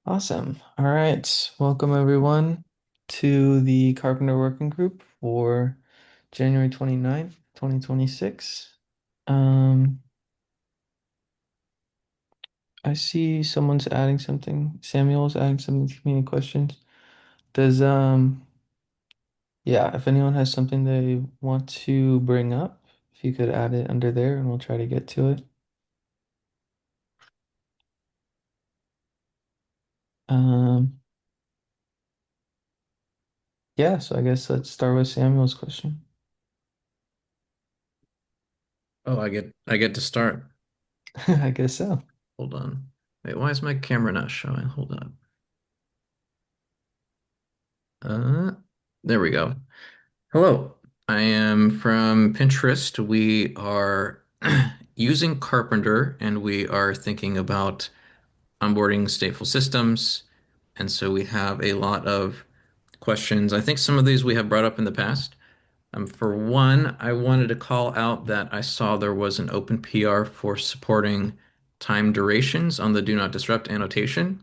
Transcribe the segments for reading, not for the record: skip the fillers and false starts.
Awesome. All right. Welcome everyone to the Carpenter Working Group for January 29th, 2026. Um, I see someone's adding something. Samuel's adding something to community questions. Does yeah, if anyone has something they want to bring up, if you could add it under there and we'll try to get to it. Um, yeah, so I guess let's start with Samuel's question. Oh, I get to start. I guess so. Hold on. Wait, why is my camera not showing? Hold on. Uh, there we go. Hello. I am from Pinterest. We are using Karpenter and we are thinking about onboarding stateful systems. And so we have a lot of questions. I think some of these we have brought up in the past. For one, I wanted to call out that I saw there was an open PR for supporting time durations on the do not disrupt annotation,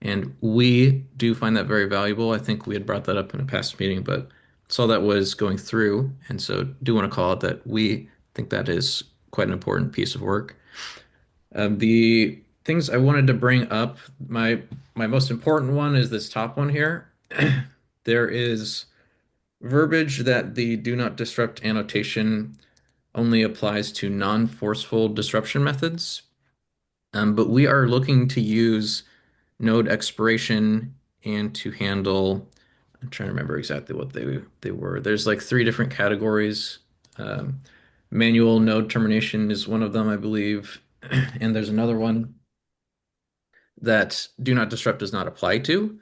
and we do find that very valuable. I think we had brought that up in a past meeting, but saw that was going through, and so do want to call out that we think that is quite an important piece of work. The things I wanted to bring up, my most important one is this top one here. There is verbiage that the do not disrupt annotation only applies to non-forceful disruption methods, but we are looking to use node expiration and to handle, I'm trying to remember exactly what they were. There's like three different categories. Um, Manual node termination is one of them, I believe, and there's another one that do not disrupt does not apply to.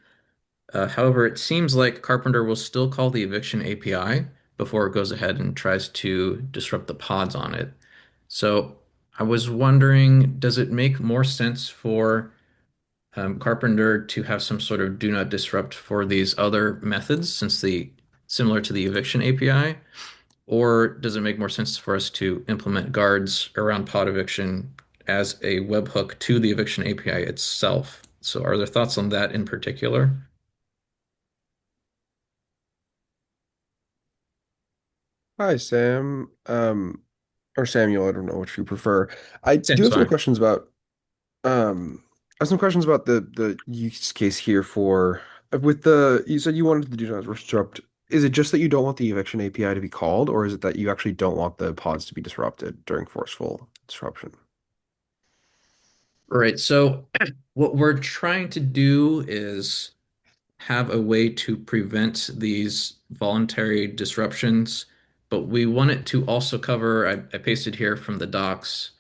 However, it seems like Carpenter will still call the eviction API before it goes ahead and tries to disrupt the pods on it. So I was wondering, does it make more sense for Carpenter to have some sort of do not disrupt for these other methods since the similar to the eviction API? Or does it make more sense for us to implement guards around pod eviction as a webhook to the eviction API itself? So are there thoughts on that in particular? Hi, Sam. Or Samuel, I don't know which you prefer. I do Sam's have some fine. questions about the use case here for with the you said you wanted to do not disrupt. Is it just that you don't want the eviction API to be called, or is it that you actually don't want the pods to be disrupted during forceful disruption? Right. So what we're trying to do is have a way to prevent these voluntary disruptions, but we want it to also cover, I pasted here from the docs,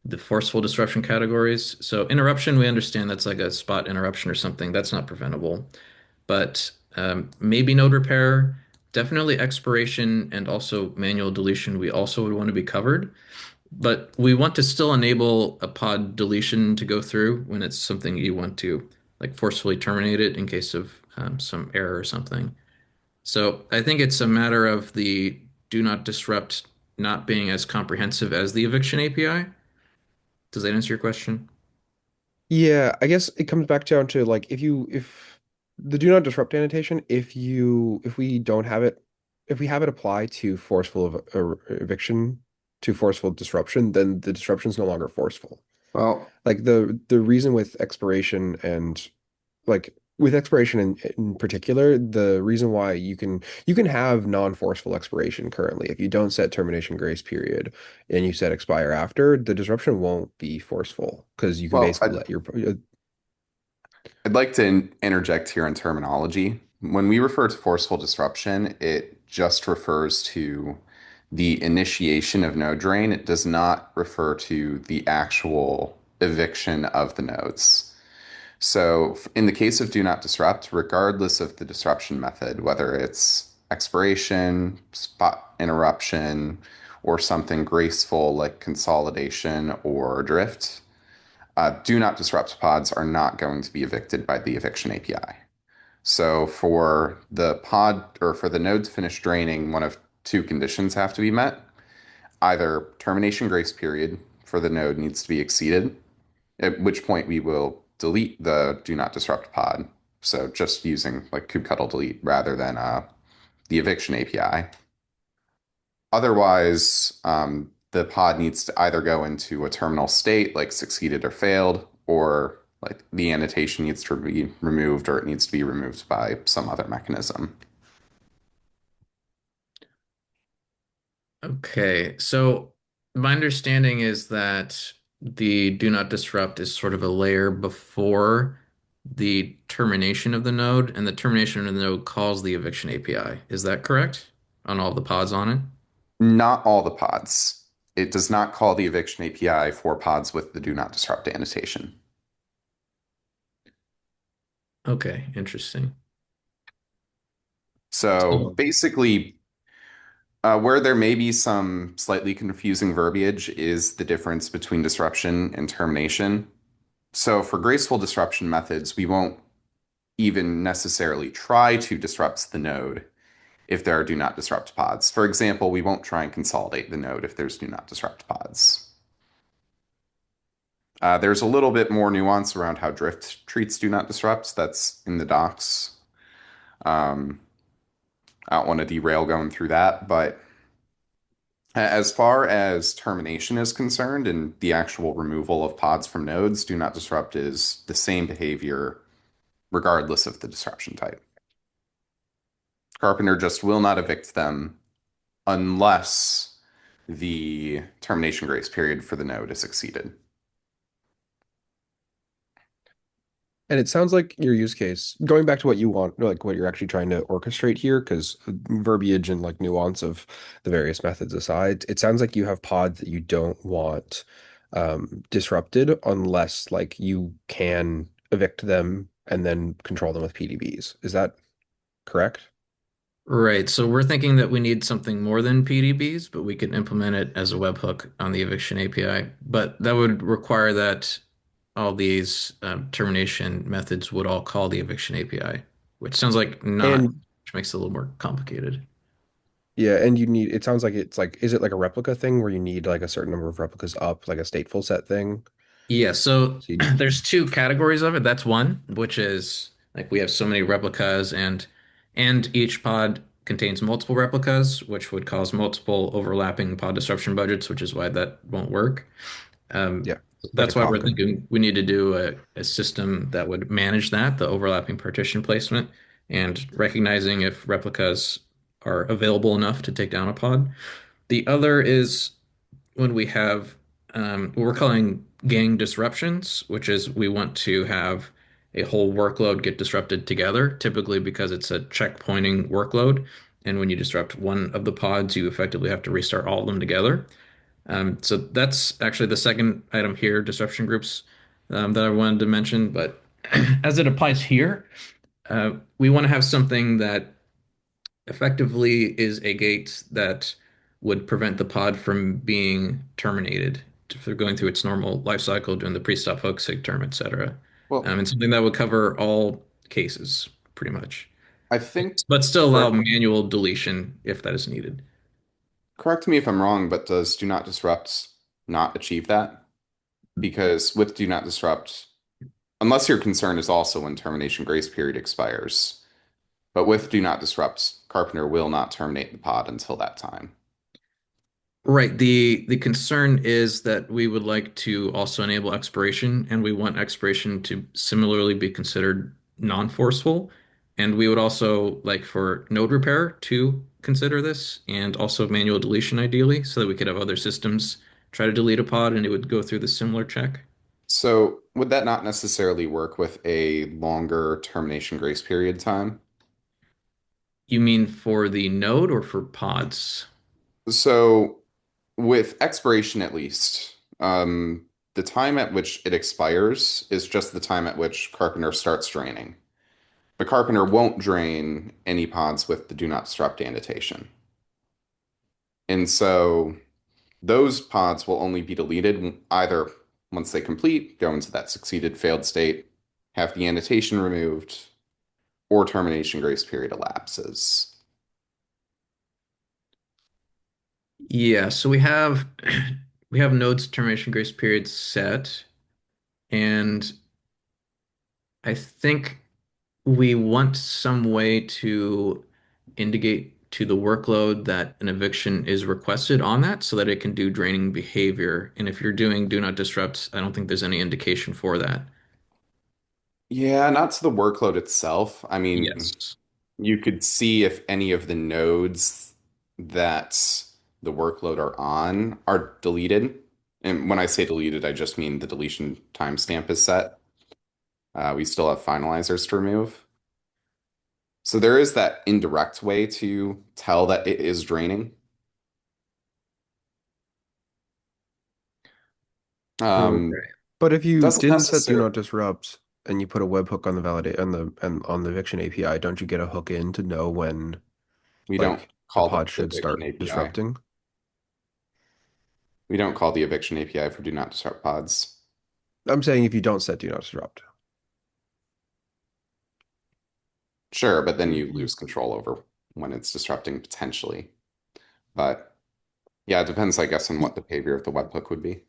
the forceful disruption categories. So interruption, we understand that's like a spot interruption or something. That's not preventable. But maybe node repair, definitely expiration, and also manual deletion, we also would want to be covered. But we want to still enable a pod deletion to go through when it's something you want to like forcefully terminate it in case of some error or something. So I think it's a matter of the do not disrupt not being as comprehensive as the eviction API. Does that answer your question? Yeah, I guess it comes back down to like if the do not disrupt annotation, if we don't have it, if we have it apply to eviction to forceful disruption, then the disruption is no longer forceful. Well, Like the reason with expiration and like with expiration in particular, the reason why you can have non-forceful expiration currently. If you don't set termination grace period and you set expire after, the disruption won't be forceful because you can well, basically let your I'd like to interject here in terminology. When we refer to forceful disruption, it just refers to the initiation of node drain. It does not refer to the actual eviction of the nodes. So, in the case of do not disrupt, regardless of the disruption method, whether it's expiration, spot interruption, or something graceful like consolidation or drift, do not disrupt pods are not going to be evicted by the eviction API. So for the pod or for the node to finish draining, one of two conditions have to be met. Either termination grace period for the node needs to be exceeded, at which point we will delete the do not disrupt pod. So just using like kubectl delete rather than the eviction API. Otherwise, the pod needs to either go into a terminal state, like succeeded or failed, or like the annotation needs to be removed, or it needs to be removed by some other mechanism. Okay, so my understanding is that the do not disrupt is sort of a layer before the termination of the node, and the termination of the node calls the eviction API. Is that correct? On all the pods on it? Not all the pods. It does not call the eviction API for pods with the do not disrupt annotation. Okay, interesting. So So, basically, where there may be some slightly confusing verbiage is the difference between disruption and termination. So for graceful disruption methods, we won't even necessarily try to disrupt the node if there are do not disrupt pods. For example, we won't try and consolidate the node if there's do not disrupt pods. There's a little bit more nuance around how drift treats do not disrupt. That's in the docs. Um, I don't want to derail going through that, but as far as termination is concerned and the actual removal of pods from nodes, do not disrupt is the same behavior regardless of the disruption type. Karpenter just will not evict them unless the termination grace period for the node is exceeded. And it sounds like your use case, going back to what you want, like what you're actually trying to orchestrate here, because verbiage and like nuance of the various methods aside, it sounds like you have pods that you don't want disrupted unless like you can evict them and then control them with PDBs. Is that correct? right, so we're thinking that we need something more than PDBs, but we can implement it as a webhook on the eviction API. But that would require that all these termination methods would all call the eviction API, which sounds like not, And which makes it a little more complicated. yeah, and you need, it sounds like it's like, is it like a replica thing where you need like a certain number of replicas up, like a stateful set thing? Yeah, so So you, there's two categories of it. That's one, which is like we have so many replicas and each pod contains multiple replicas, which would cause multiple overlapping pod disruption budgets, which is why that won't work. Um, yeah, like a that's why we're Kafka. thinking we need to do a system that would manage that, the overlapping partition placement, and recognizing if replicas are available enough to take down a pod. The other is when we have what we're calling gang disruptions, which is we want to have a whole workload get disrupted together, typically because it's a checkpointing workload. And when you disrupt one of the pods, you effectively have to restart all of them together. So that's actually the second item here, disruption groups, that I wanted to mention. But as it applies here, we want to have something that effectively is a gate that would prevent the pod from being terminated for going through its normal life cycle, doing the pre-stop hook, sig term, etc. Well, And something that would cover all cases pretty much, I think, but still allow correct, manual deletion if that is needed. correct me if I'm wrong, but does do not disrupt not achieve that? Because with do not disrupt, unless your concern is also when termination grace period expires, but with do not disrupt, Carpenter will not terminate the pod until that time. Right. The concern is that we would like to also enable expiration, and we want expiration to similarly be considered non-forceful. And we would also like for node repair to consider this and also manual deletion ideally, so that we could have other systems try to delete a pod and it would go through the similar check. So would that not necessarily work with a longer termination grace period time? You mean for the node or for pods? So with expiration at least, the time at which it expires is just the time at which Carpenter starts draining. But Carpenter won't drain any pods with the do not disrupt annotation. And so those pods will only be deleted either once they complete, go into that succeeded failed state, have the annotation removed, or termination grace period elapses. Yeah, so we have we have nodes termination grace periods set, and I think we want some way to indicate to the workload that an eviction is requested on that so that it can do draining behavior. And if you're doing do not disrupt, I don't think there's any indication for that. Yeah, not to the workload itself. I mean, Yes. you could see if any of the nodes that the workload are on are deleted. And when I say deleted, I just mean the deletion timestamp is set. We still have finalizers to remove. So there is that indirect way to tell that it is draining. Um, Okay. But if you doesn't didn't set do necessarily, not disrupt and you put a webhook on the validate and on the eviction API, don't you get a hook in to know when we don't like the call pod the should eviction start API. disrupting? We don't call the eviction API for do not disrupt pods. I'm saying if you don't set do not disrupt. Sure, but then you Mhm. lose control over when it's disrupting potentially. But yeah, it depends, I guess, on what the behavior of the webhook would be.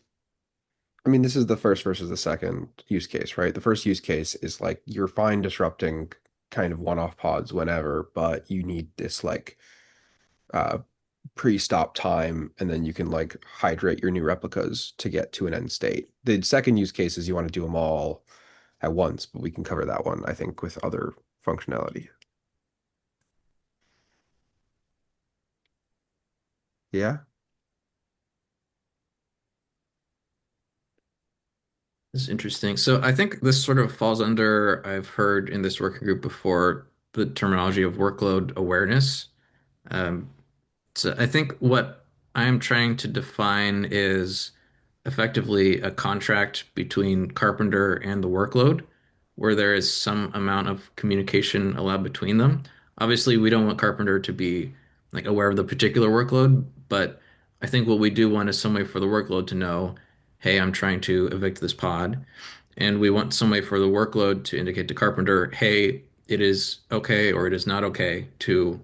I mean, this is the first versus the second use case, right? The first use case is like you're fine disrupting kind of one-off pods whenever, but you need this like uh pre-stop time and then you can like hydrate your new replicas to get to an end state. The second use case is you want to do them all at once, but we can cover that one, I think, with other functionality. Yeah. This is interesting. So I think this sort of falls under, I've heard in this working group before, the terminology of workload awareness. Um, So I think what I'm trying to define is effectively a contract between Carpenter and the workload, where there is some amount of communication allowed between them. Obviously, we don't want Carpenter to be like aware of the particular workload, but I think what we do want is some way for the workload to know, hey, I'm trying to evict this pod. And we want some way for the workload to indicate to Carpenter, hey, it is okay or it is not okay to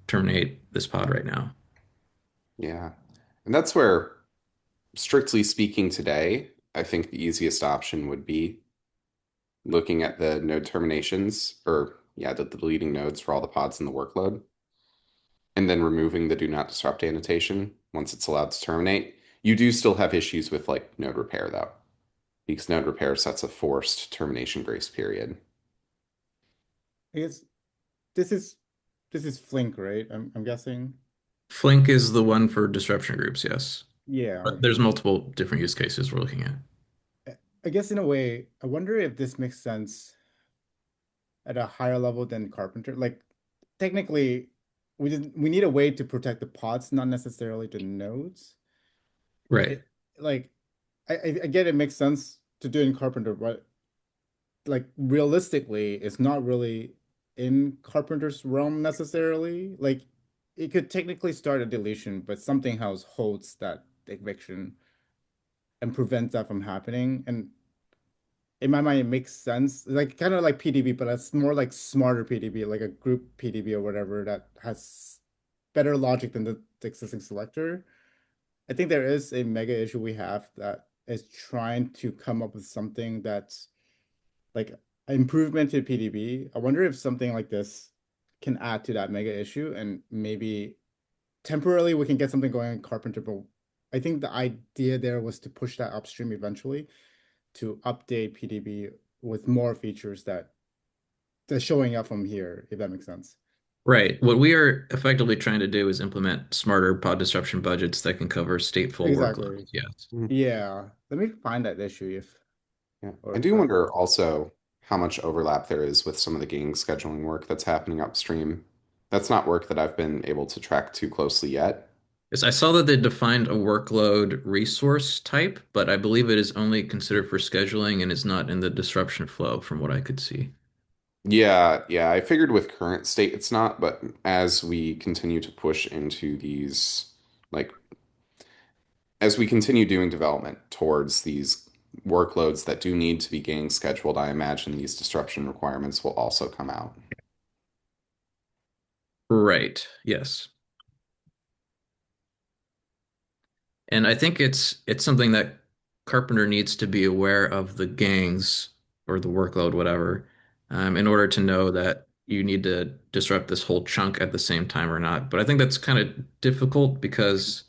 terminate this pod right now. Yeah. And that's where, strictly speaking today, I think the easiest option would be looking at the node terminations, or yeah, the deleting nodes for all the pods in the workload, and then removing the do not disrupt annotation once it's allowed to terminate. You do still have issues with like node repair though, because node repair sets a forced termination grace period. I guess this is this is Flink, right? I'm guessing. Flink is the one for disruption groups, yes. Yeah. But there's multiple different use cases we're looking at. I guess in a way, I wonder if this makes sense at a higher level than Carpenter. Like technically, we need a way to protect the pods, not necessarily the nodes. Right. It like I get it makes sense to do in Carpenter, but like realistically, it's not really in Carpenter's realm necessarily. Like it could technically start a deletion, but something else holds that eviction and prevents that from happening. And in my mind, it makes sense. Like kind of like PDB, but it's more like smarter PDB, like a group PDB or whatever that has better logic than the existing selector. I think there is a mega issue we have that is trying to come up with something that's like improvement to PDB. I wonder if something like this can add to that mega issue and maybe temporarily we can get something going in Carpenter, but I think the idea there was to push that upstream eventually to update PDB with more features that that's showing up from here, if that makes sense. Right. What we are effectively trying to do is implement smarter pod disruption budgets that can cover stateful Exactly. workloads. Yes. Mhm. Yeah. Let me find that issue if Yeah. I or do wonder also how much overlap there is with some of the gang scheduling work that's happening upstream. That's not work that I've been able to track too closely yet. Yes, I saw that they defined a workload resource type, but I believe it is only considered for scheduling and is not in the disruption flow from what I could see. Yeah, yeah, I figured with current state it's not, but as we continue to push into these, like, as we continue doing development towards these workloads that do need to be gang scheduled, I imagine these disruption requirements will also come out. Right. Yes. And I think it's something that Carpenter needs to be aware of the gangs or the workload, whatever, in order to know that you need to disrupt this whole chunk at the same time or not. But I think that's kind of difficult because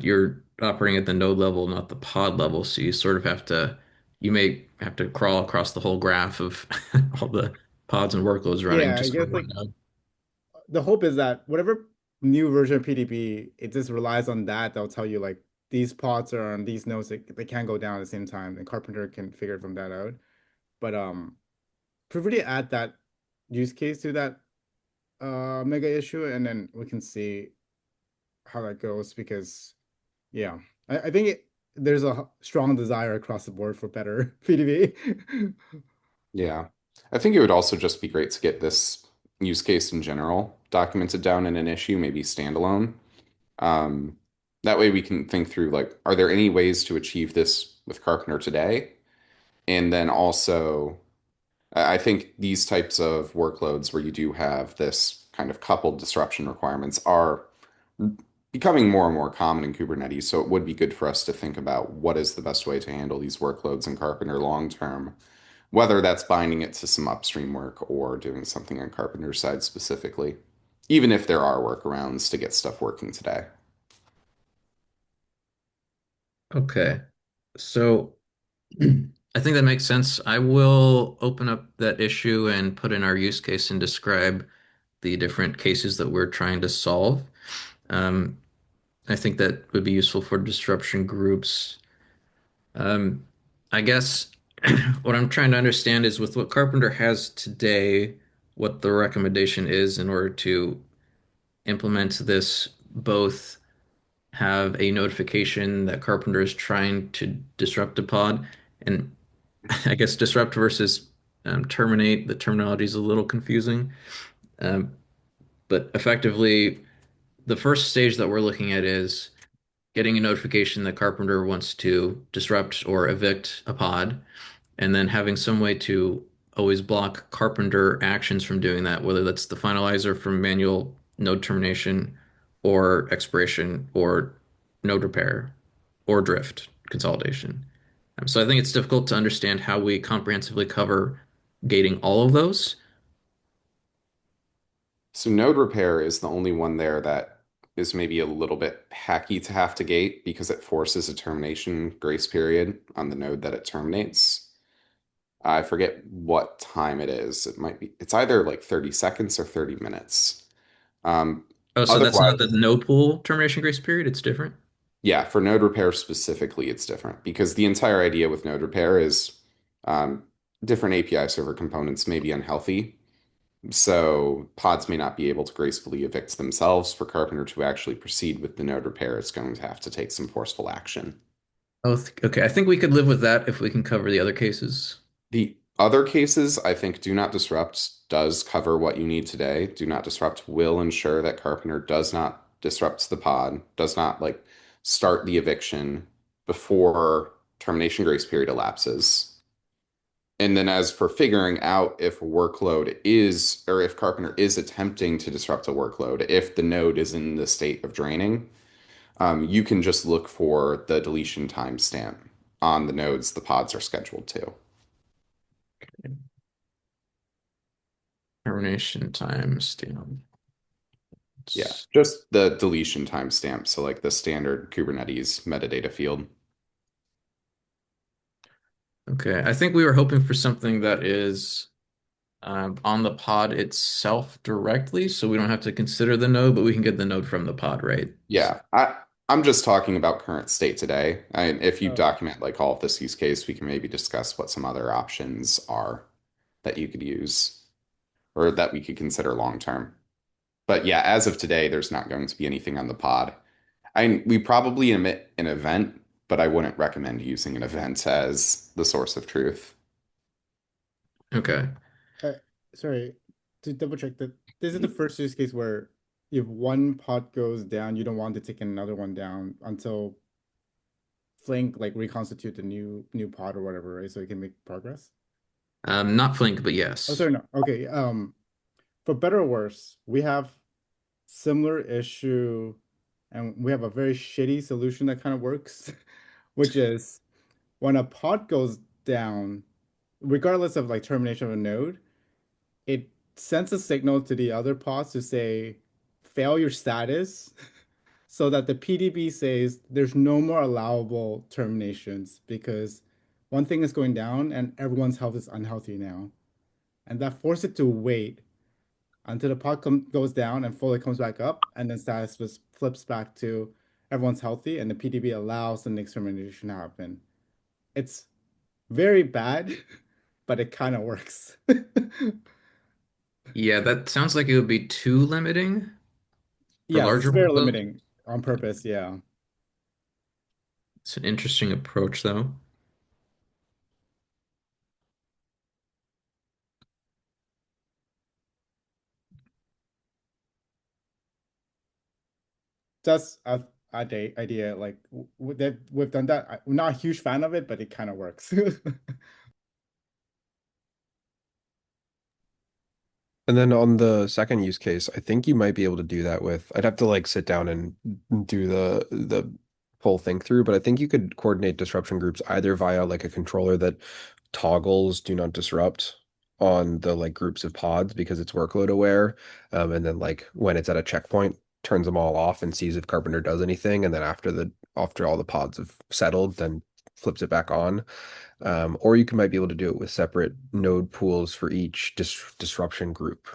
you're operating at the node level, not the pod level. So you sort of you may have to crawl across the whole graph of all the pods and workloads running Yeah, I just for guess one like node. the hope is that whatever new version of PDB, it just relies on that. They'll tell you like these pods are on these nodes, they can't go down at the same time, and Carpenter can figure from that out. But feel free to add that use case to that mega issue, and then we can see how that goes because yeah, I think there's a strong desire across the board for better PDB. Yeah. I think it would also just be great to get this use case in general documented down in an issue, maybe standalone. Um, that way we can think through like, are there any ways to achieve this with Carpenter today? And then also, I think these types of workloads where you do have this kind of coupled disruption requirements are becoming more and more common in Kubernetes. So it would be good for us to think about what is the best way to handle these workloads in Carpenter long term, whether that's binding it to some upstream work or doing something on Carpenter's side specifically, even if there are workarounds to get stuff working today. Okay. So I think that makes sense. I will open up that issue and put in our use case and describe the different cases that we're trying to solve. Um, I think that would be useful for disruption groups. Um, I guess what I'm trying to understand is with what Carpenter has today, what the recommendation is in order to implement this, both have a notification that Carpenter is trying to disrupt a pod, and I guess disrupt versus terminate, the terminology is a little confusing. Um, but effectively, the first stage that we're looking at is getting a notification that Carpenter wants to disrupt or evict a pod, and then having some way to always block Carpenter actions from doing that, whether that's the finalizer from manual node termination or expiration or node repair or drift consolidation. So I think it's difficult to understand how we comprehensively cover gating all of those. So node repair is the only one there that is maybe a little bit hacky to have to gate because it forces a termination grace period on the node that it terminates. I forget what time it is. It's either like 30 seconds or 30 minutes. Um, Oh, so that's not otherwise, the node pool termination grace period, it's different. yeah, for node repair specifically, it's different because the entire idea with node repair is um, different API server components may be unhealthy. So pods may not be able to gracefully evict themselves. For Carpenter to actually proceed with the node repair, it's going to have to take some forceful action. Oh, okay. I think we could live with that if we can cover the other cases. The other cases, I think Do Not Disrupt does cover what you need today. Do Not Disrupt will ensure that Carpenter does not disrupt the pod, does not like start the eviction before termination grace period elapses. And then as for figuring out if a workload is, or if Carpenter is attempting to disrupt a workload, if the node is in the state of draining, you can just look for the deletion timestamp on the nodes the pods are scheduled to. Termination time stamp. Yeah, just the deletion timestamp. So like the standard Kubernetes metadata field. Okay, I think we were hoping for something that is on the pod itself directly, so we don't have to consider the node, but we can get the node from the pod, right? Yeah, I'm just talking about current state today. If you document like all of this use case, we can maybe discuss what some other options are that you could use or that we could consider long term. But yeah, as of today, there's not going to be anything on the pod. We probably emit an event, but I wouldn't recommend using an event as the source of truth. Okay. Uh, Sorry, to double check that this is the first use case where if one pod goes down, you don't want to take another one down until Flink like reconstitute the new pod or whatever, right? So you can make progress. Not Flink, but Oh, yes. sorry, no. Okay. For better or worse, we have similar issue, and we have a very shitty solution that kind of works, which is when a pod goes down. regardless of like termination of a node, it sends a signal to the other pods to say failure status so that the PDB says there's no more allowable terminations because one thing is going down and everyone's health is unhealthy now. And that forces it to wait until the goes down and fully comes back up, and then status just flips back to everyone's healthy, and the PDB allows the next termination to happen. It's very bad, but it kind of works. Yeah, that sounds like it would be too limiting for Yes, it's larger very workloads. limiting on purpose. Yeah. It's an interesting approach, though. Just a idea like that we've done that. I'm not a huge fan of it, but it kind of works. And then on the second use case, I think you might be able to do that with, I'd have to like sit down and do the full think through, but I think you could coordinate disruption groups either via like a controller that toggles do not disrupt on the like groups of pods because it's workload aware. And then like when it's at a checkpoint, turns them all off and sees if Carpenter does anything. And then after all the pods have settled, then flips it back on. Or you might be able to do it with separate node pools for each disruption group,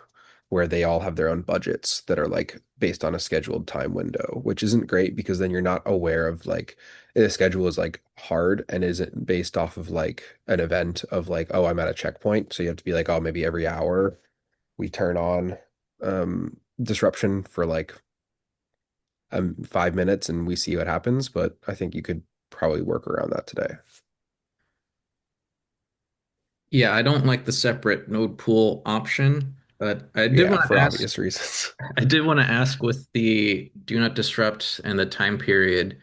where they all have their own budgets that are like based on a scheduled time window, which isn't great because then you're not aware of like the schedule is like hard and isn't based off of like an event of like, oh, I'm at a checkpoint. So you have to be like, oh, maybe every hour we turn on disruption for like 5 minutes and we see what happens. But I think you could probably work around that today. Yeah, I don't like the separate node pool option, but I did Yeah, want for to ask, obvious reasons. I did want to ask with the do not disrupt and the time period,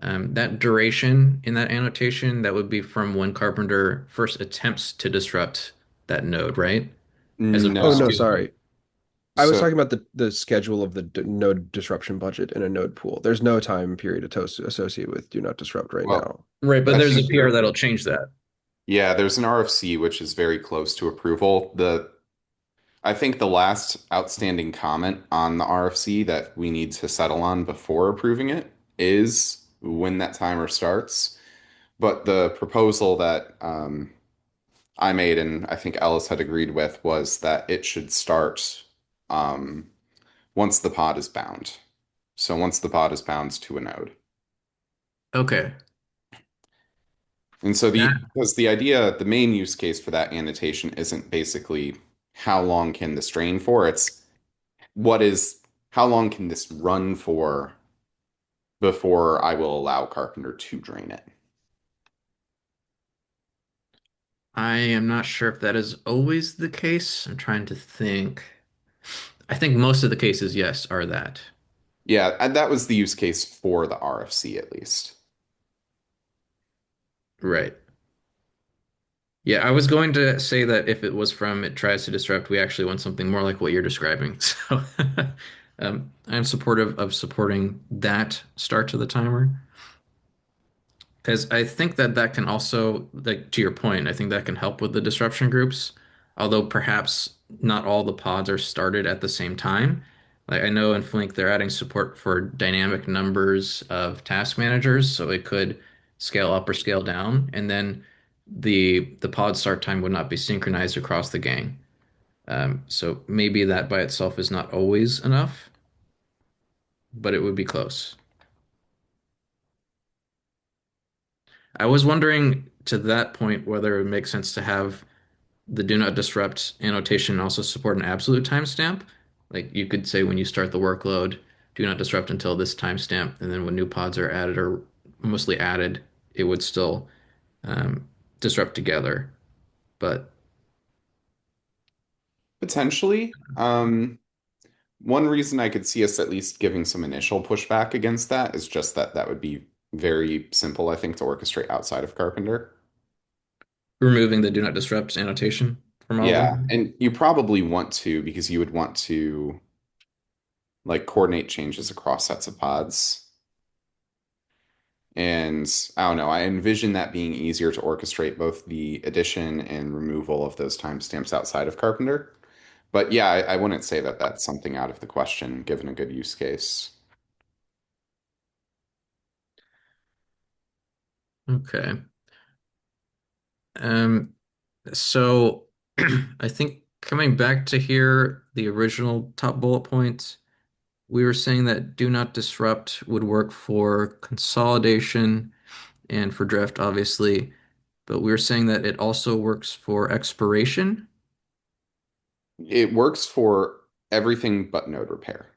that duration in that annotation, that would be from when Carpenter first attempts to disrupt that node, right? As Oh opposed no, No. to, sorry. I was So, talking about the schedule of the node disruption budget in a node pool. There's no time period associated with do not disrupt right well, now. right, but I there's a think PR you're, that'll change that. yeah, there's an RFC which is very close to approval. I think the last outstanding comment on the RFC that we need to settle on before approving it is when that timer starts. But the proposal that I made and I think Ellis had agreed with was that it should start um, once the pod is bound. So once the pod is bound to a node. Okay. And so That because the idea, the main use case for that annotation isn't basically how long can this drain for, it's what is how long can this run for before I will allow Carpenter to drain it. I am not sure if that is always the case. I'm trying to think. I think most of the cases, yes, are that. Yeah, and that was the use case for the RFC at least. Right. Yeah, I was going to say that if it was from it tries to disrupt, we actually want something more like what you're describing. So I'm supportive of supporting that start to the timer. Because I think that that can also, like to your point, I think that can help with the disruption groups, although perhaps not all the pods are started at the same time. Like I know in Flink they're adding support for dynamic numbers of task managers, so it could scale up or scale down, and then the pod start time would not be synchronized across the gang. So maybe that by itself is not always enough, but it would be close. I was wondering to that point whether it makes sense to have the do not disrupt annotation also support an absolute timestamp. Like you could say when you start the workload, do not disrupt until this timestamp, and then when new pods are added or mostly added, it would still um, disrupt together. But Potentially. One reason I could see us at least giving some initial pushback against that is just that that would be very simple, I think, to orchestrate outside of Carpenter. removing the do not disrupt annotation from all of Yeah, them. and you probably want to because you would want to like coordinate changes across sets of pods. And I don't know, I envision that being easier to orchestrate both the addition and removal of those timestamps outside of Carpenter. But yeah, I wouldn't say that that's something out of the question given a good use case. Okay. Um, so I think coming back to here, the original top bullet point, we were saying that do not disrupt would work for consolidation and for drift, obviously, but we were saying that it also works for expiration. It works for everything but node repair.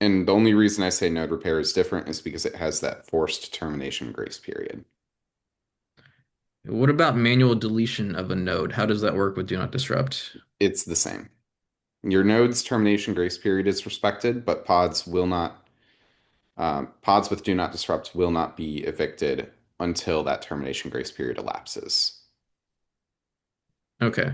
And the only reason I say node repair is different is because it has that forced termination grace period. What about manual deletion of a node? How does that work with do not disrupt? It's the same. Your node's termination grace period is respected, but pods will not, pods with do not disrupt will not be evicted until that termination grace period elapses. Okay.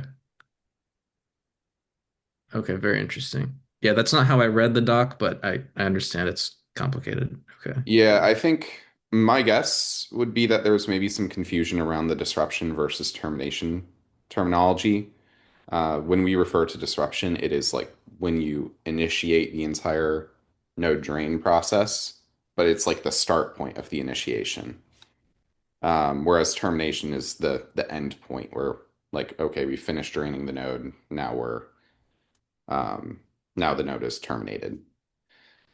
Okay, very interesting. Yeah, that's not how I read the doc, but I understand it's complicated. Okay. Yeah, I think my guess would be that there's maybe some confusion around the disruption versus termination terminology. When we refer to disruption, it is like when you initiate the entire node drain process, but it's like the start point of the initiation. Whereas termination is the end point where like, okay, we finished draining the node. Um, now the node is terminated.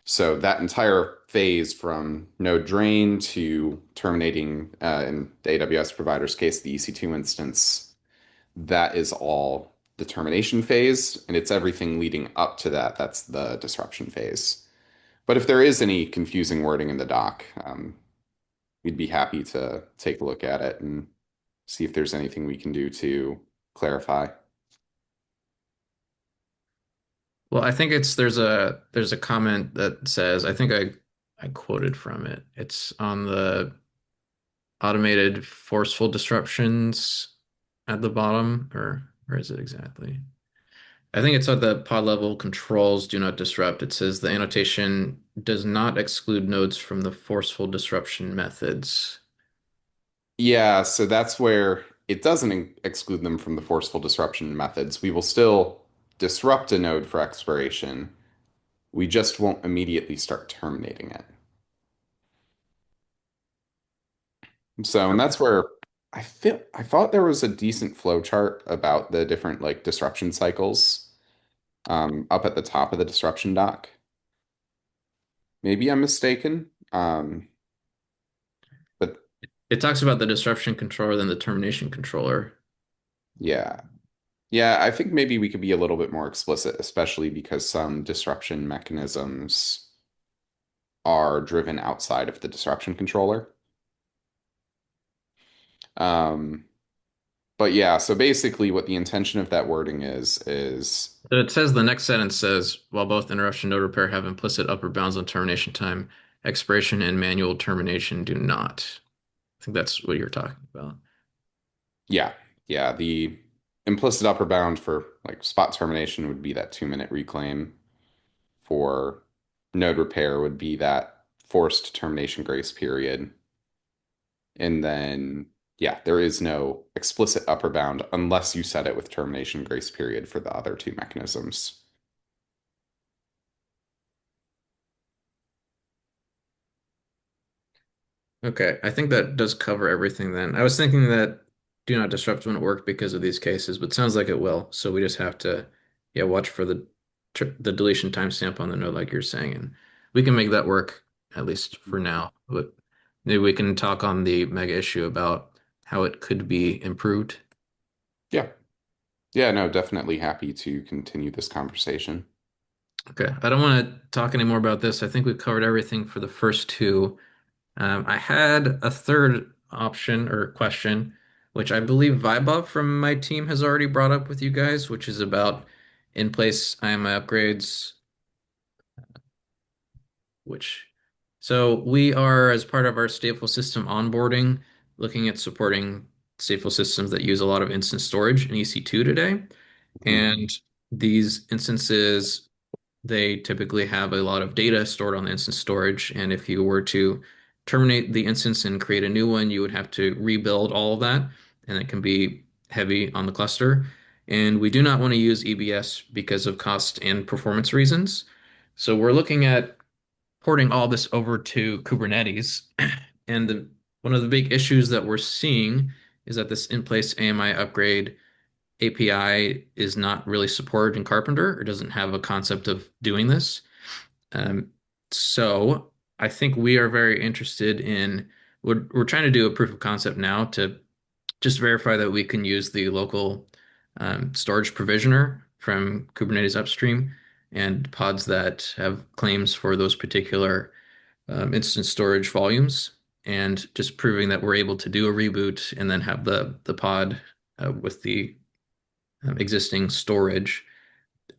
So that entire phase from node drain to terminating, in the AWS provider's case, the EC2 instance, that is all the termination phase, and it's everything leading up to that. That's the disruption phase. But if there is any confusing wording in the doc, we'd be happy to take a look at it and see if there's anything we can do to clarify. Well, I think it's there's a comment that says I think I quoted from it. It's on the automated forceful disruptions at the bottom, or where is it exactly? I think it's at the pod level controls do not disrupt. It says the annotation does not exclude nodes from the forceful disruption methods. Yeah, so that's where it doesn't exclude them from the forceful disruption methods. We will still disrupt a node for expiration. We just won't immediately start terminating it. So, and that's where I thought there was a decent flow chart about the different like disruption cycles up at the top of the disruption doc. Maybe I'm mistaken. But It talks about the disruption controller, then the termination controller. yeah. Yeah, I think maybe we could be a little bit more explicit, especially because some disruption mechanisms are driven outside of the disruption controller. Um, but yeah, so basically what the intention of that wording is So it says the next sentence says, while both interruption node repair have implicit upper bounds on termination time, expiration and manual termination do not. I think that's what you're talking about. yeah, yeah, the implicit upper bound for like spot termination would be that 2-minute reclaim. For node repair would be that forced termination grace period. And then, yeah, there is no explicit upper bound unless you set it with termination grace period for the other two mechanisms. Okay, I think that does cover everything then. I was thinking that do not disrupt wouldn't work because of these cases, but sounds like it will. So we just have to, yeah, watch for the deletion timestamp on the node like you're saying, and we can make that work at least for now. But maybe we can talk on the mega issue about how it could be improved. Yeah. Yeah, no, definitely happy to continue this conversation. Okay, I don't want to talk anymore about this. I think we've covered everything for the first two. I had a third option or question, which I believe Vaibhav from my team has already brought up with you guys, which is about in-place IMI upgrades, which so we are, as part of our stateful system onboarding, looking at supporting stateful systems that use a lot of instance storage in EC2 today. Mhm. And these instances, they typically have a lot of data stored on the instance storage. And if you were to terminate the instance and create a new one, you would have to rebuild all of that, and it can be heavy on the cluster. And we do not want to use EBS because of cost and performance reasons. So we're looking at porting all this over to Kubernetes. And one of the big issues that we're seeing is that this in-place AMI upgrade API is not really supported in Carpenter or doesn't have a concept of doing this. Um, so I think we are very interested in we're trying to do a proof of concept now to just verify that we can use the local storage provisioner from Kubernetes upstream and pods that have claims for those particular instance storage volumes, and just proving that we're able to do a reboot and then have the pod with the existing storage.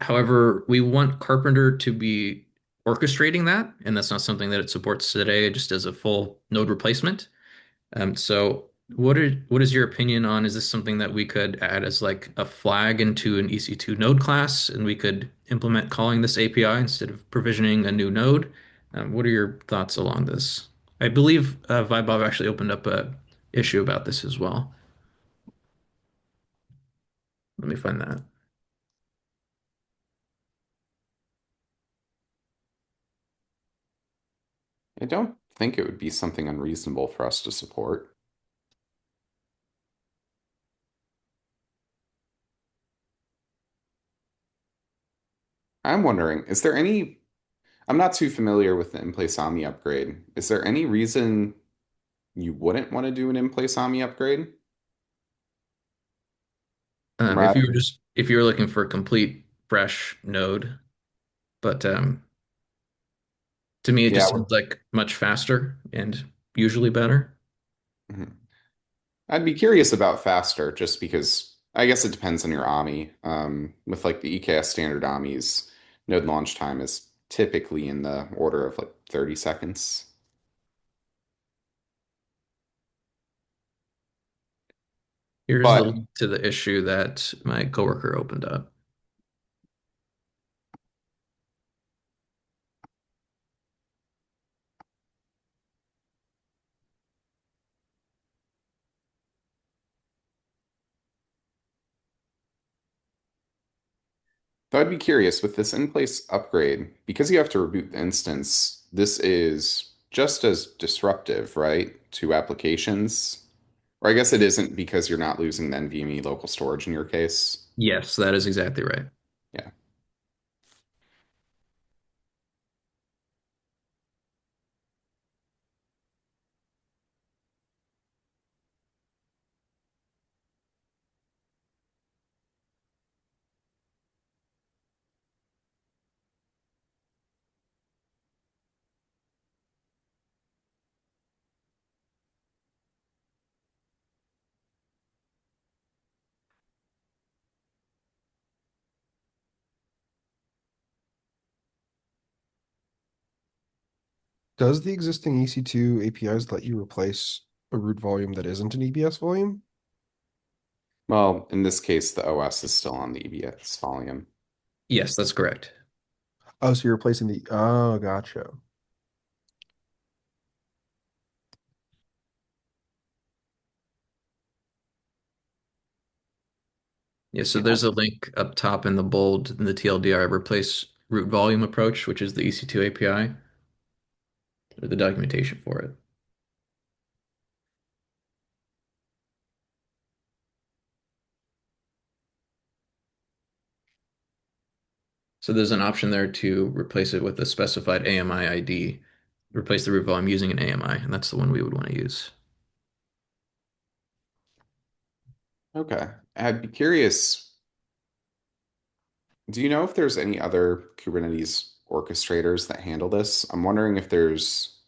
However, we want Carpenter to be orchestrating that, and that's not something that it supports today, just as a full node replacement. So what is your opinion on, is this something that we could add as like a flag into an EC2 node class and we could implement calling this API instead of provisioning a new node? What are your thoughts along this? I believe Vaibhav actually opened up a issue about this as well. Let me find that. I don't think it would be something unreasonable for us to support. I'm wondering, is there any, I'm not too familiar with the in-place Omni upgrade. Is there any reason you wouldn't want to do an in-place Omni upgrade? If you Right. were just if you were looking for a complete fresh node, but to me it Yeah. just seems like much faster and usually better. Mhm. I'd be curious about faster just because I guess it depends on your AMI. With like the EKS standard AMIs, node launch time is typically in the order of like 30 seconds. Here's the But link to the issue that my coworker opened up. though I'd be curious with this in-place upgrade, because you have to reboot the instance, this is just as disruptive, right, to applications. Or I guess it isn't because you're not losing the NVMe local storage in your case. Yes, that is exactly right. Yeah. Does the existing EC2 APIs let you replace a root volume that isn't an EBS volume? Well, in this case, the OS is still on the EBS volume. Yes, that's correct. Oh, so you're replacing the, oh, gotcha. Yeah, so Yeah. there's a link up top in the bold in the TLDR, replace root volume approach, which is the EC2 API, or the documentation for it. So there's an option there to replace it with a specified AMI ID, replace the root volume using an AMI, and that's the one we would want to use. Okay. I'd be curious, do you know if there's any other Kubernetes orchestrators that handle this? I'm wondering if there's,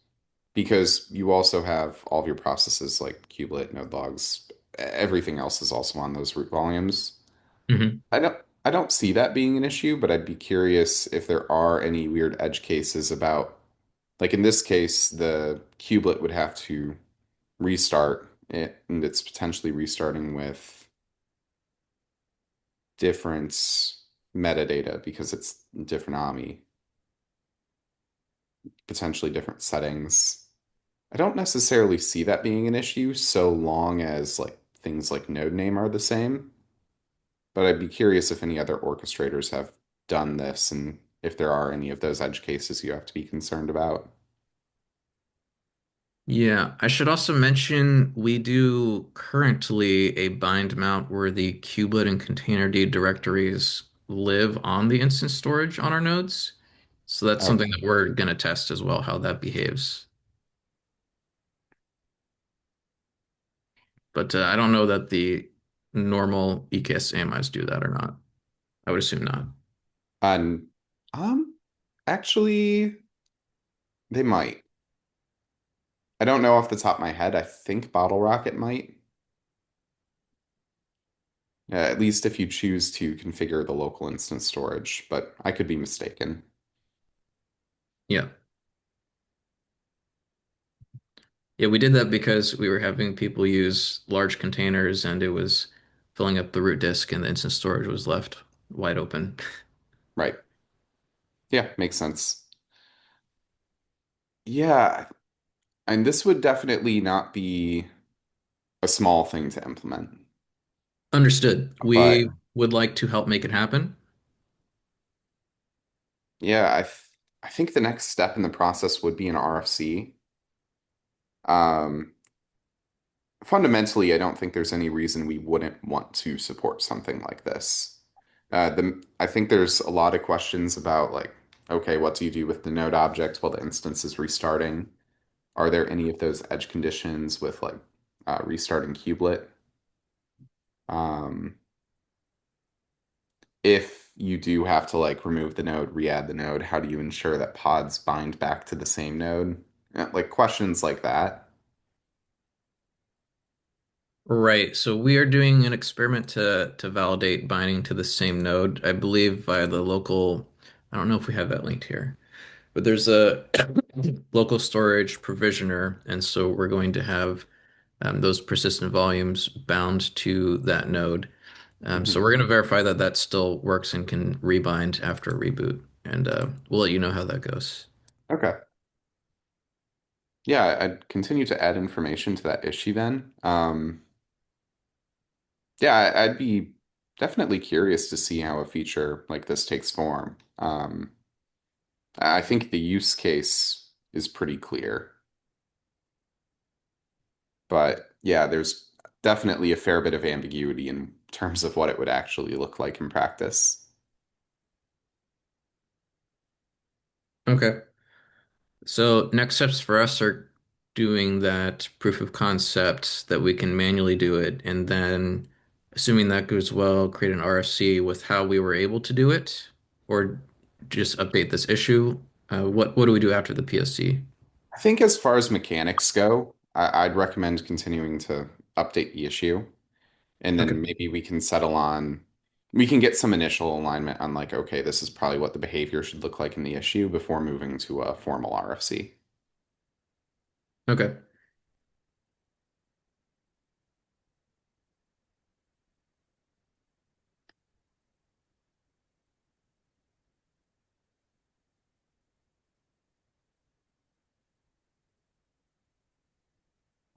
because you also have all of your processes like kubelet, node logs, everything else is also on those root volumes. Hmm. I don't I don't see that being an issue, but I'd be curious if there are any weird edge cases about, like in this case, the kubelet would have to restart it, and it's potentially restarting with different metadata because it's different AMI, potentially different settings. I don't necessarily see that being an issue so long as like things like node name are the same. But I'd be curious if any other orchestrators have done this and if there are any of those edge cases you have to be concerned about. Yeah, I should also mention we do currently a bind mount where the kubelet and containerd directories live on the instance storage on our nodes. So that's something Okay. that we're going to test as well, how that behaves. But I don't know that the normal EKS AMIs do that or not. I would assume not. And actually, they might. I don't know off the top of my head. I think Bottle Rocket might. At least if you choose to configure the local instance storage, but I could be mistaken. Yeah. Yeah, we did that because we were having people use large containers and it was filling up the root disk and the instance storage was left wide open. Right. Yeah, makes sense. Yeah, and this would definitely not be a small thing to implement. Understood. But We would like to help make it happen. yeah, I think the next step in the process would be an RFC. Um, Fundamentally, I don't think there's any reason we wouldn't want to support something like this. I think there's a lot of questions about like, okay, what do you do with the node object while the instance is restarting? Are there any of those edge conditions with like restarting kubelet? Um, if you do have to like remove the node, re-add the node, how do you ensure that pods bind back to the same node? Like questions like that. Right. So we are doing an experiment to validate binding to the same node, I believe via the local, I don't know if we have that linked here, but there's a local storage provisioner, and so we're going to have those persistent volumes bound to that node. So Mhm. we're going to verify that that still works and can rebind after a reboot, and we'll let you know how that goes. Okay. Yeah, I'd continue to add information to that issue then. Yeah, I'd be definitely curious to see how a feature like this takes form. I think the use case is pretty clear, but yeah, there's definitely a fair bit of ambiguity in terms of what it would actually look like in practice. Okay. So next steps for us are doing that proof of concept that we can manually do it, and then assuming that goes well, create an RFC with how we were able to do it, or just update this issue. What do we do after the PSC? I think as far as mechanics go, I'd recommend continuing to update the issue, and Okay. then maybe we can get some initial alignment on like, okay, this is probably what the behavior should look like in the issue before moving to a formal RFC. Okay.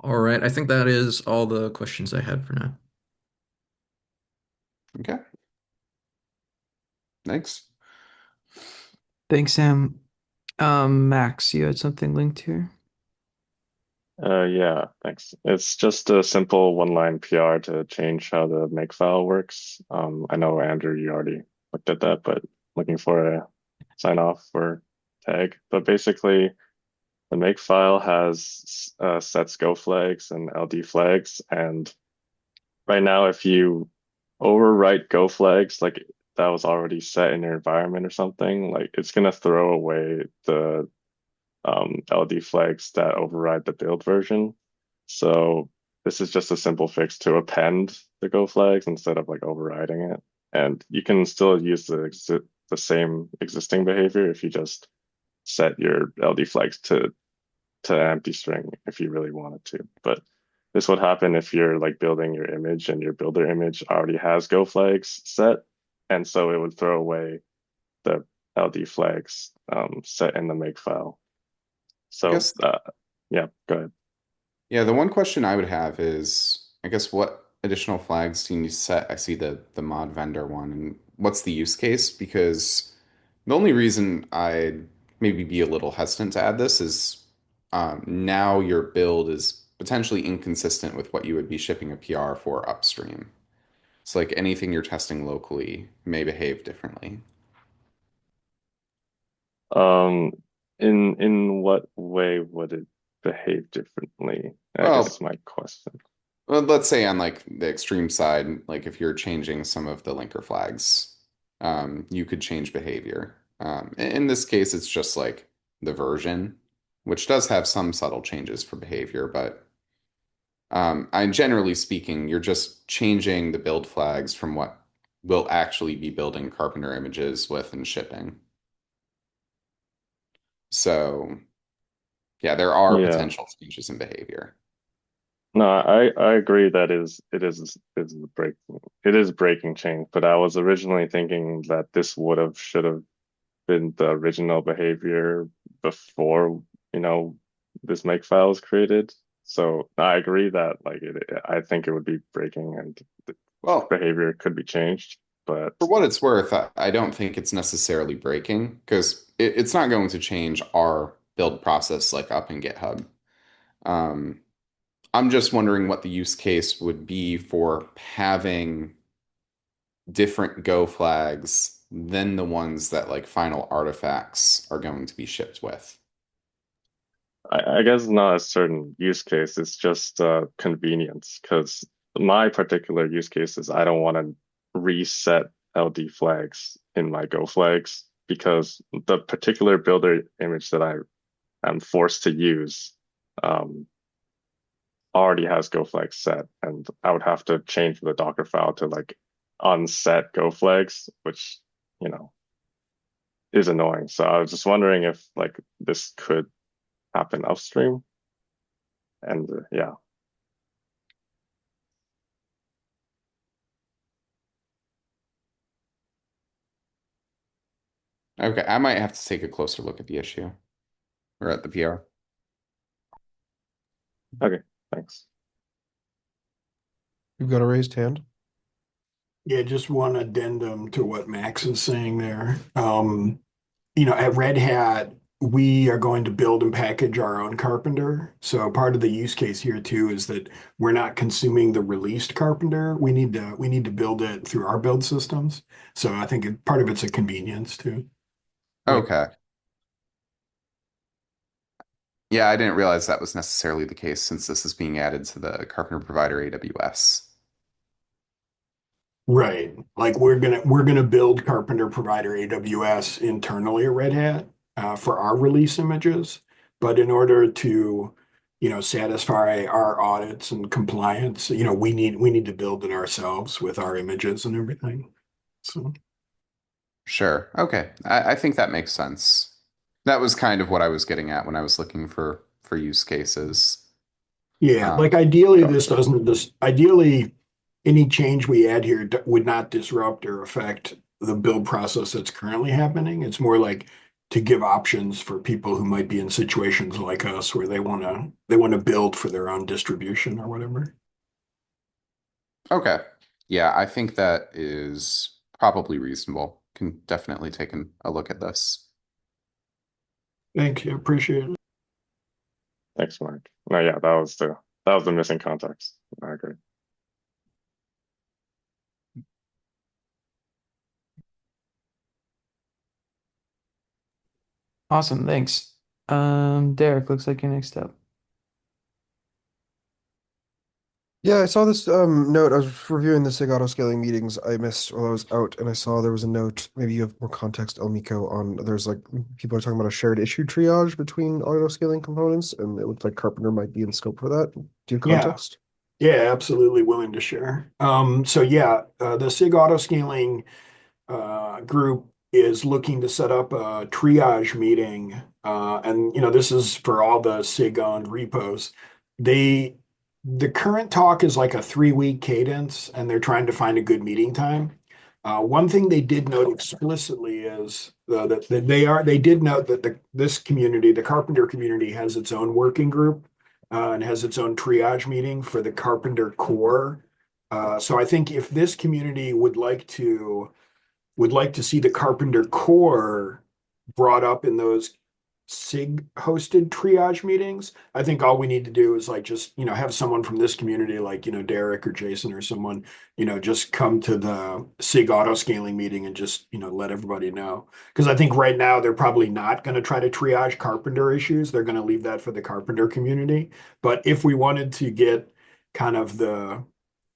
All right. I think that is all the questions I had for now. Okay, thanks. Thanks, Sam. Max, you had something linked here? Yeah, thanks. It's just a simple one-line PR to change how the makefile works. I know Andrew, you already looked at that, but looking for a sign off for tag. But basically, the makefile has sets go flags and LD flags, and right now, if you overwrite go flags, like that was already set in your environment or something, like it's gonna throw away the LD flags that override the build version. So this is just a simple fix to append the Go flags instead of like overriding it. And you can still use the same existing behavior if you just set your LD flags to empty string if you really wanted to. But this would happen if you're like building your image and your builder image already has Go flags set. And so it would throw away the LD flags set in the make file. I So guess Yeah, go ahead. Yeah, the one question I would have is, I guess, what additional flags do you need to set? I see the mod vendor one, and what's the use case? Because the only reason I'd maybe be a little hesitant to add this is now your build is potentially inconsistent with what you would be shipping a PR for upstream. It's like anything you're testing locally may behave differently. Um, in what way would it behave differently? I guess is Well, my question. Well, let's say on like the extreme side, like if you're changing some of the linker flags, you could change behavior. In this case, it's just like the version, which does have some subtle changes for behavior, but I generally speaking, you're just changing the build flags from what will actually be building Carpenter images with and shipping. So yeah, there are Yeah. potential changes in behavior. No, I agree that is breaking change, but I was originally thinking that this would have should have been the original behavior before, you know, this make file was created. So I agree that like I think it would be breaking and the Well, behavior could be changed, but for what it's worth, I don't think it's necessarily breaking because it's not going to change our build process like up in GitHub. Um, I'm just wondering what the use case would be for having different Go flags than the ones that like final artifacts are going to be shipped with. I guess not a certain use case. It's just convenience because my particular use case is I don't want to reset LD flags in my Go flags because the particular builder image that I am forced to use um, already has Go flags set, and I would have to change the Docker file to like unset Go flags, which you know is annoying. So I was just wondering if like this could happen upstream, and yeah. Okay, I might have to take a closer look at the issue or at the PR. Okay, thanks. You've got a raised hand. Yeah, just one addendum to what Max is saying there. At Red Hat, we are going to build and package our own Karpenter. So part of the use case here too is that we're not consuming the released Karpenter. We need to build it through our build systems. So I think part of it's a convenience too. Like, Okay. Yeah, I didn't realize that was necessarily the case since this is being added to the Carpenter Provider AWS. right. Like we're gonna build Carpenter Provider AWS internally at Red Hat for our release images, but in order to satisfy our audits and compliance, we need to build it ourselves with our images and everything. So Sure. Okay. I think that makes sense. That was kind of what I was getting at when I was looking for use cases. yeah, Um, like ideally any change we add here would not disrupt or affect the build process that's currently happening. It's more like to give options for people who might be in situations like us where they want to build for their own distribution or whatever. okay. Yeah, I think that is probably reasonable. Can definitely take a look at this. Thank you. Appreciate it. Thanks, Mark. No, yeah, that was the missing context. I agree. Awesome, thanks. Derek, looks like you're next up. Yeah, I saw this note. I was reviewing the SIG Autoscaling meetings I missed while I was out, and I saw there was a note. Maybe you have more context, Elmiko, on there's like people are talking about a shared issue triage between autoscaling components, and it looked like Carpenter might be in scope for that. Do you have Yeah. context? Yeah, absolutely willing to share. So yeah, the SIG Autoscaling group is looking to set up a triage meeting, and this is for all the SIG owned repos. They the current talk is like a 3-week cadence, and they're trying to find a good meeting time. One thing they did note explicitly is that they did note that this community, the Carpenter community, has its own working group and has its own triage meeting for the Carpenter core. So I think if this community would like to see the Carpenter core brought up in those SIG hosted triage meetings. I think all we need to do is like just, have someone from this community, like, Derek or Jason or someone, just come to the SIG Autoscaling meeting and just, let everybody know. Because I think right now they're probably not going to try to triage Carpenter issues. They're going to leave that for the Carpenter community. But if we wanted to get kind of the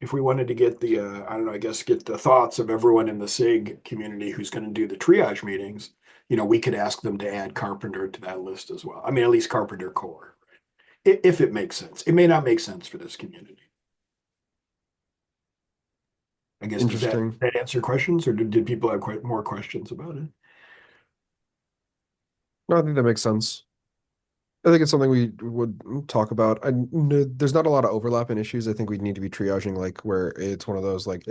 if we wanted to get the I don't know, I guess get the thoughts of everyone in the SIG community who's going to do the triage meetings, we could ask them to add Carpenter to that list as well. I mean, at least Carpenter core, if it makes sense. It may not make sense for this community. I guess does that, Interesting. that answer questions, or did people have quite more questions about it? No, I think that makes sense. I think it's something we would talk about. There's not a lot of overlap in issues. I think we need to be triaging like where it's one of those like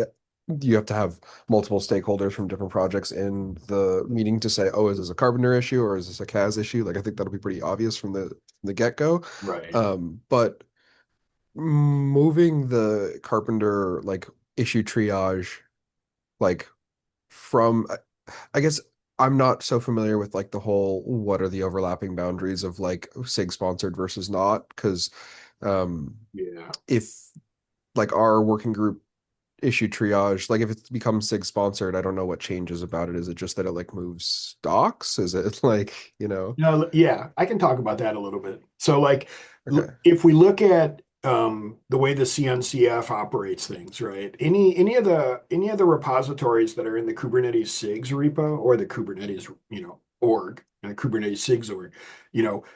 you have to have multiple stakeholders from different projects in the meeting to say, oh, is this a Carpenter issue or is this a CAS issue? Like I think that'll be pretty obvious from the get-go. Right. But moving the Carpenter like issue triage like from I guess I'm not so familiar with like the whole what are the overlapping boundaries of like SIG sponsored versus not because Yeah. if like our working group issue triage like if it becomes SIG sponsored I don't know what changes about it. Is it just that it like moves docs? Is it like No, yeah, I can talk about that a little bit. So, like, okay. if we look at the way the CNCF operates things, right? Any of the repositories that are in the Kubernetes SIGs repo or the Kubernetes, org, Kubernetes SIGs org,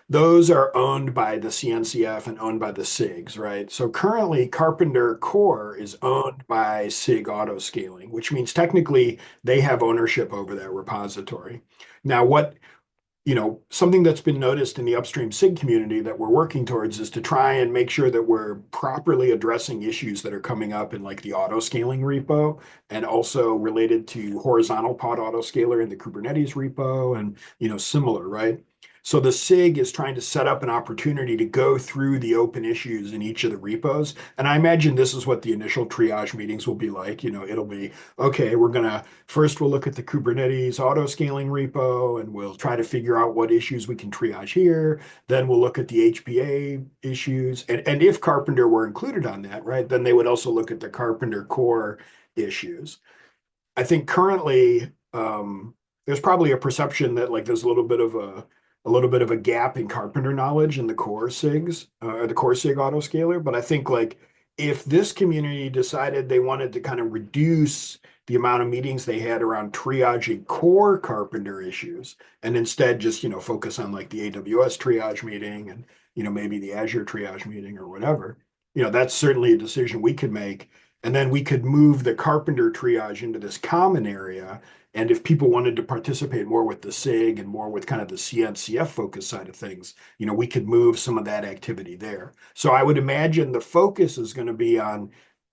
those are owned by the CNCF and owned by the SIGs, right? So currently, Carpenter Core is owned by SIG Autoscaling, which means technically they have ownership over that repository. Now, something that's been noticed in the upstream SIG community that we're working towards is to try and make sure that we're properly addressing issues that are coming up in like the auto scaling repo and also related to horizontal pod autoscaler in the Kubernetes repo and, similar, right? So the SIG is trying to set up an opportunity to go through the open issues in each of the repos. And I imagine this is what the initial triage meetings will be like. It'll be, okay, we'll look at the Kubernetes auto scaling repo and we'll try to figure out what issues we can triage here. Then we'll look at the HPA issues. And if Carpenter were included on that, right, then they would also look at the Carpenter core issues. I think currently there's probably a perception that like there's a little bit of a gap in Carpenter knowledge in the core SIGs or the core SIG autoscaler. But I think like if this community decided they wanted to kind of reduce the amount of meetings they had around triaging core Carpenter issues and instead just focus on like the AWS triage meeting and maybe the Azure triage meeting or whatever, that's certainly a decision we could make. And then we could move the Carpenter triage into this common area. And if people wanted to participate more with the SIG and more with kind of the CNCF focus side of things, we could move some of that activity there. So I would imagine the focus is going to be on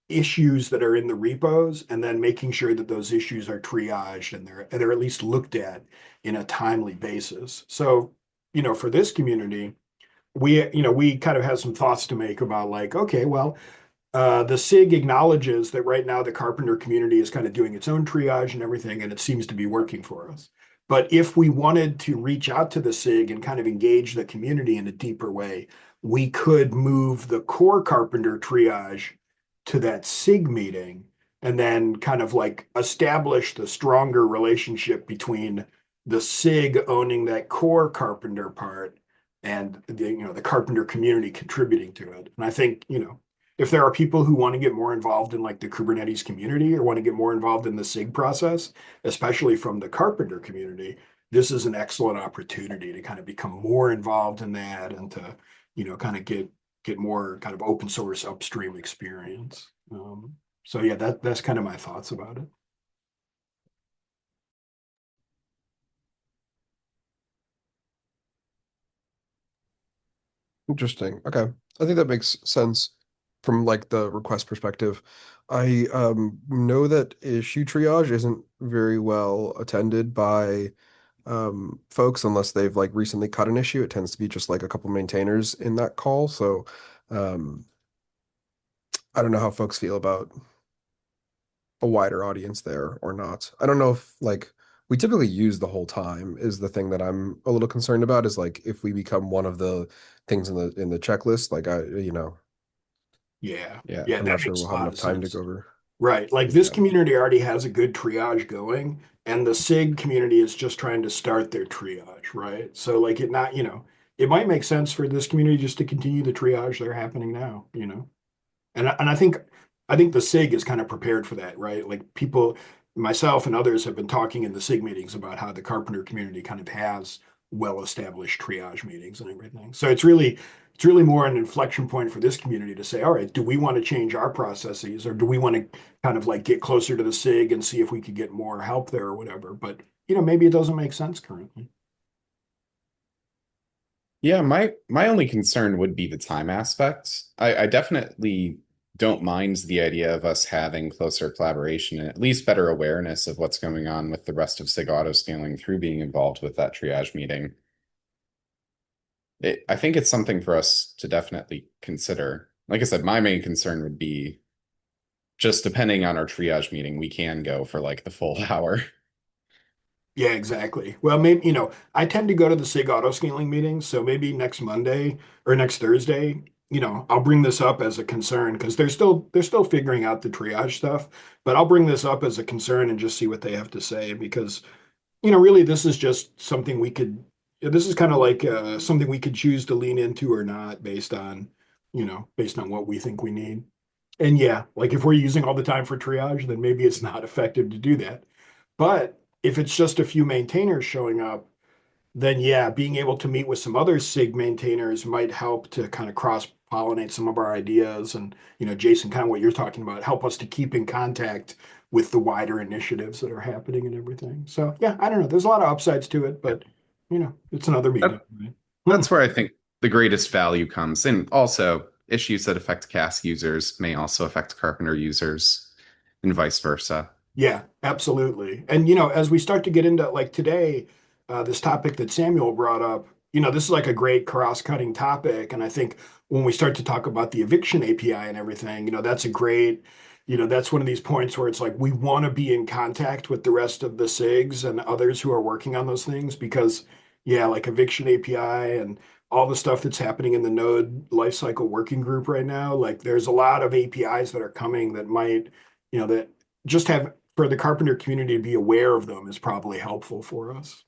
issues that are in the repos and then making sure that those issues are triaged and they're at least looked at in a timely basis. So, for this community, we kind of have some thoughts to make about like, okay, well, the SIG acknowledges that right now the Carpenter community is kind of doing its own triage and everything, and it seems to be working for us. But if we wanted to reach out to the SIG and kind of engage the community in a deeper way, we could move the core Carpenter triage to that SIG meeting and then kind of like establish the stronger relationship between the SIG owning that core Carpenter part and the Carpenter community contributing to it. And I think, if there are people who want to get more involved in like the Kubernetes community or want to get more involved in the SIG process, especially from the Carpenter community, this is an excellent opportunity to kind of become more involved in that and to, kind of get more kind of open source upstream experience. So yeah, that's kind of my thoughts about it. Interesting. Okay. I think that makes sense from like the request perspective. I know that issue triage isn't very well attended by folks unless they've like recently cut an issue. It tends to be just like a couple maintainers in that call. So um I don't know how folks feel about a wider audience there or not. I don't know if like we typically use the whole time is the thing that I'm a little concerned about is like if we become one of the things in the checklist, like Yeah. yeah, Yeah, I'm that not sure makes we'll a have lot enough of time to sense. go over. Right. Like this Yeah. community already has a good triage going, and the SIG community is just trying to start their triage, right? So like it not, it might make sense for this community just to continue the triage that are happening now. And I think the SIG is kind of prepared for that, right? Like people, myself and others have been talking in the SIG meetings about how the carpenter community kind of has well-established triage meetings and everything. So it's really more an inflection point for this community to say, all right, do we want to change our processes or do we want to kind of like get closer to the SIG and see if we could get more help there or whatever? But maybe it doesn't make sense currently. Yeah, my only concern would be the time aspect. I definitely don't mind the idea of us having closer collaboration and at least better awareness of what's going on with the rest of SIG Autoscaling through being involved with that triage meeting. I think it's something for us to definitely consider. Like I said, my main concern would be just depending on our triage meeting, we can go for like the full hour. Yeah, exactly. Well, maybe, I tend to go to the SIG auto scaling meetings, so maybe next Monday or next Thursday, I'll bring this up as a concern because they're still figuring out the triage stuff, but I'll bring this up as a concern and just see what they have to say because, really this is just something this is kind of like something we could choose to lean into or not based on what we think we need. And yeah, like if we're using all the time for triage, then maybe it's not effective to do that. But if it's just a few maintainers showing up, then yeah, being able to meet with some other SIG maintainers might help to kind of cross pollinate some of our ideas. And, Jason, kind of what you're talking about, help us to keep in contact with the wider initiatives that are happening and everything. So yeah, I don't know. There's a lot of upsides to it, Yeah. but, it's another meeting, That, right? that's where I think the greatest value comes. And also, issues that affect CAS users may also affect Carpenter users and vice versa. Yeah, absolutely. And as we start to get into like today, this topic that Samuel brought up, this is like a great cross-cutting topic. And I think when we start to talk about the eviction API and everything, that's a great, that's one of these points where it's like we want to be in contact with the rest of the SIGs and others who are working on those things because, yeah, like eviction API and all the stuff that's happening in the Node lifecycle working group right now, like there's a lot of APIs that are coming that might, that just have for the carpenter community to be aware of them is probably helpful for us.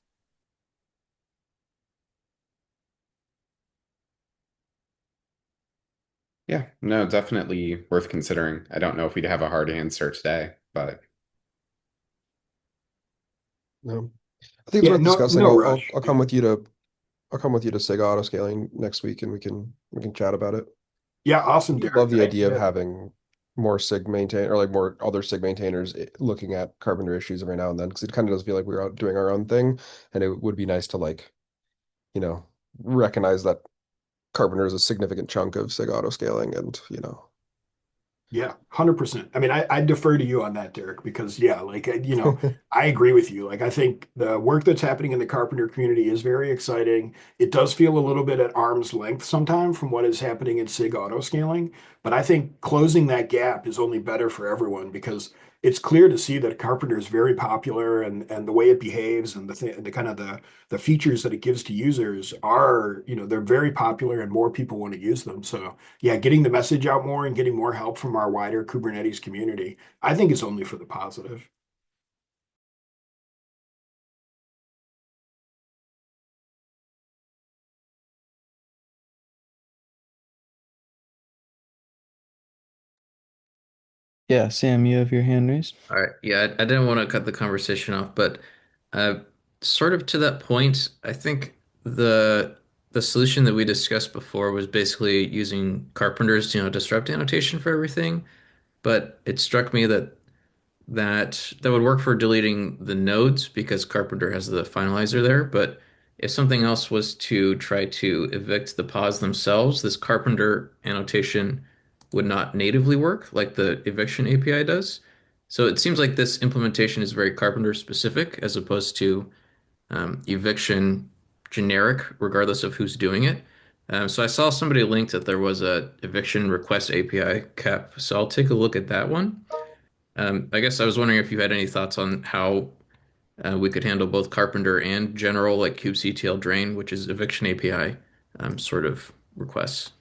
Yeah, no, definitely worth considering. I don't know if we'd have a hard answer today, but No. I think it's Yeah, worth no, discussing. no I'll rush. I'll come Yeah. with you to I'll come with you to SIG Autoscaling next week and we can chat about it. Yeah, awesome, I love Derek. the idea of having more SIG maintain or like more other SIG maintainers looking at Carpenter issues every now and then because it kind of does feel like we're out doing our own thing, and it would be nice to like, you know, recognize that Carpenter is a significant chunk of SIG Autoscaling, and Yeah, 100%. I mean, I defer to you on that, Derek, because yeah, like I agree with you. Like I think the work that's happening in the carpenter community is very exciting. It does feel a little bit at arm's length sometimes from what is happening in SIG auto scaling, but I think closing that gap is only better for everyone because it's clear to see that carpenter is very popular and the way it behaves and the kind of the features that it gives to users are, they're very popular and more people want to use them. So yeah, getting the message out more and getting more help from our wider Kubernetes community, I think is only for the positive. Yeah, Sam, you have your hand raised. All right. Yeah, I didn't want to cut the conversation off, but uh, sort of to that point, I think the solution that we discussed before was basically using Carpenter's, disrupt annotation for everything. But it struck me that would work for deleting the nodes because Carpenter has the finalizer there. But if something else was to try to evict the pods themselves, this Carpenter annotation would not natively work like the eviction API does. So it seems like this implementation is very Carpenter specific as opposed to eviction generic, regardless of who's doing it. So I saw somebody linked that there was a eviction request API cap. So I'll take a look at that one. I guess I was wondering if you had any thoughts on how we could handle both Carpenter and general like kubectl drain, which is eviction API sort of requests.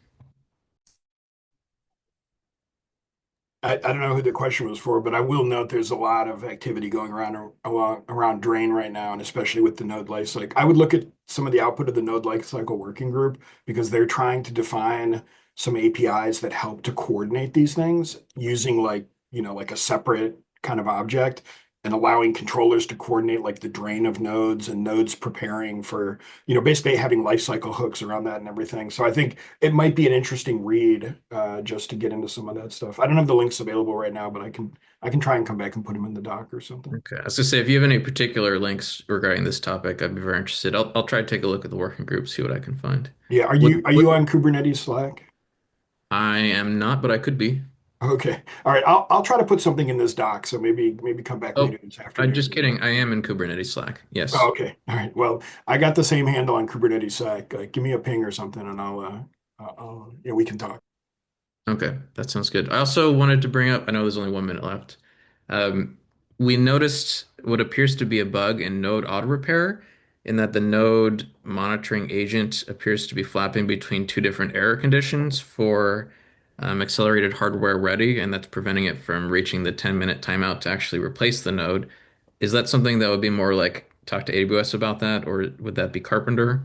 I don't know who the question was for, but I will note there's a lot of activity going around Drain right now, and especially with the node lifecycle. I would look at some of the output of the node lifecycle working group because they're trying to define some APIs that help to coordinate these things using like a separate kind of object and allowing controllers to coordinate like the drain of nodes and nodes preparing for, basically having lifecycle hooks around that and everything. So I think it might be an interesting read just to get into some of that stuff. I don't have the links available right now, but I can try and come back and put them in the doc or something. Okay. I was gonna say if you have any particular links regarding this topic, I'd be very interested. I'll try to take a look at the working group, see what I can find. Yeah, are What you are what you on Kubernetes Slack? I am not, but I could be. Okay. All right. I'll try to put something in this doc. So maybe come back later Oh, this I'm afternoon. just kidding. I am in Kubernetes Slack. Oh, Yes. okay. All right. Well, I got the same handle on Kubernetes Slack. Give me a ping or something, and we can talk. Okay, that sounds good. I also wanted to bring up, I know there's only 1 minute left. Um, we noticed what appears to be a bug in Node Auto Repair in that the node monitoring agent appears to be flapping between two different error conditions for accelerated hardware ready, and that's preventing it from reaching the 10-minute timeout to actually replace the node. Is that something that would be more like talk to AWS about that, or would that be Carpenter?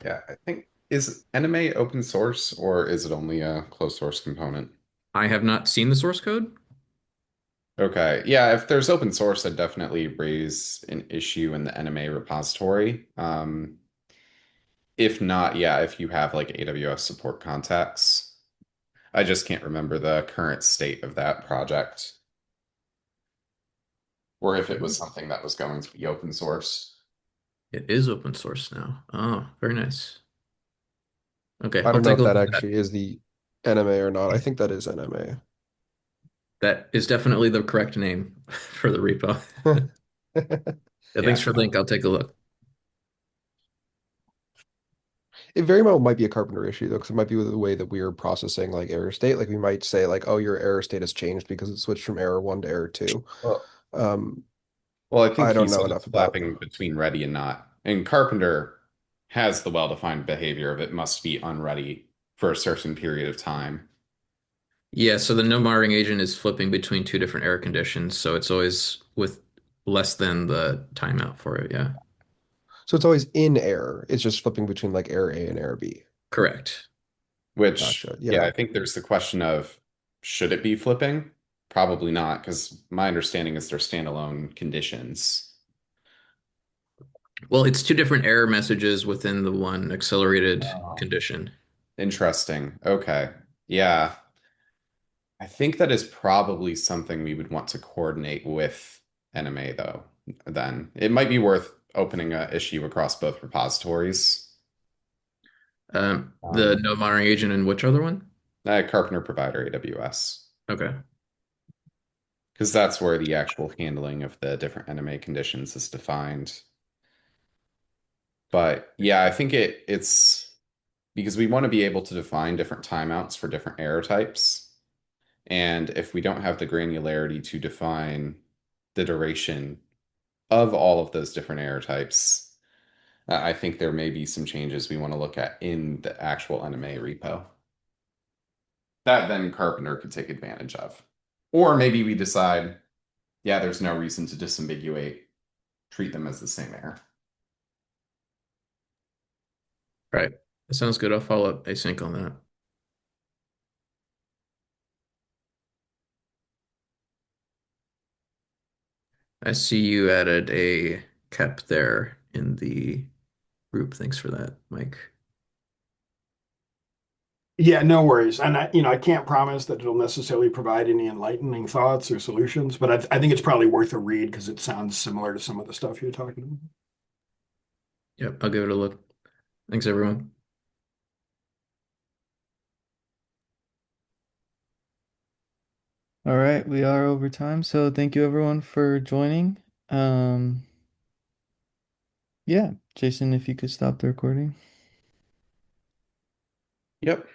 Yeah, I think is NMA open source or is it only a closed source component? I have not seen the source code. Okay. Yeah, if there's open source, I'd definitely raise an issue in the NMA repository. If not, yeah, if you have like AWS support contacts. I just can't remember the current state of that project or if it was something that was going to be open source. It is open source now. Oh, very nice. Okay, I I'll don't know take a if look that at that. actually is the NMA or not. I think that is NMA. That is definitely the correct name for the repo. Yeah, thanks Yeah. for the link. I'll take a look. It very well might be a Carpenter issue though, because it might be with the way that we're processing like error state. Like we might say like, oh, your error state has changed because it switched from error one to error two. Well, Um, well, I think I he don't know said it's enough about. flapping between ready and not. And Carpenter has the well-defined behavior of it must be unready for a certain period of time. Yeah, so the no monitoring agent is flipping between two different error conditions, so it's always with less than the timeout for it. Yeah, So it's always in error. It's just flipping between like error A and error B. correct. Which, Gotcha. yeah, Yeah. I think there's the question of should it be flipping? Probably not, because my understanding is they're standalone conditions. Well, it's two different error messages within the one accelerated Oh. condition. Interesting. Okay. Yeah. I think that is probably something we would want to coordinate with NMA, though, then. It might be worth opening an issue across both repositories. The Um, no monitoring agent and which other one? Carpenter provider, AWS. Okay. Because that's where the actual handling of the different NMA conditions is defined. But yeah, I think it's because we want to be able to define different timeouts for different error types. And if we don't have the granularity to define the duration of all of those different error types, I think there may be some changes we want to look at in the actual NMA repo that then Carpenter could take advantage of. Or maybe we decide, yeah, there's no reason to disambiguate, treat them as the same error. Right. That sounds good. I'll follow up async on that. I see you added a cap there in the group. Thanks for that, Mike. Yeah, no worries. And I can't promise that it'll necessarily provide any enlightening thoughts or solutions, but I think it's probably worth a read because it sounds similar to some of the stuff you're talking about. Yep, I'll give it a look. Thanks, everyone. All right, we are over time, so thank you everyone for joining. Um, yeah, Jason, if you could stop the recording. Yep.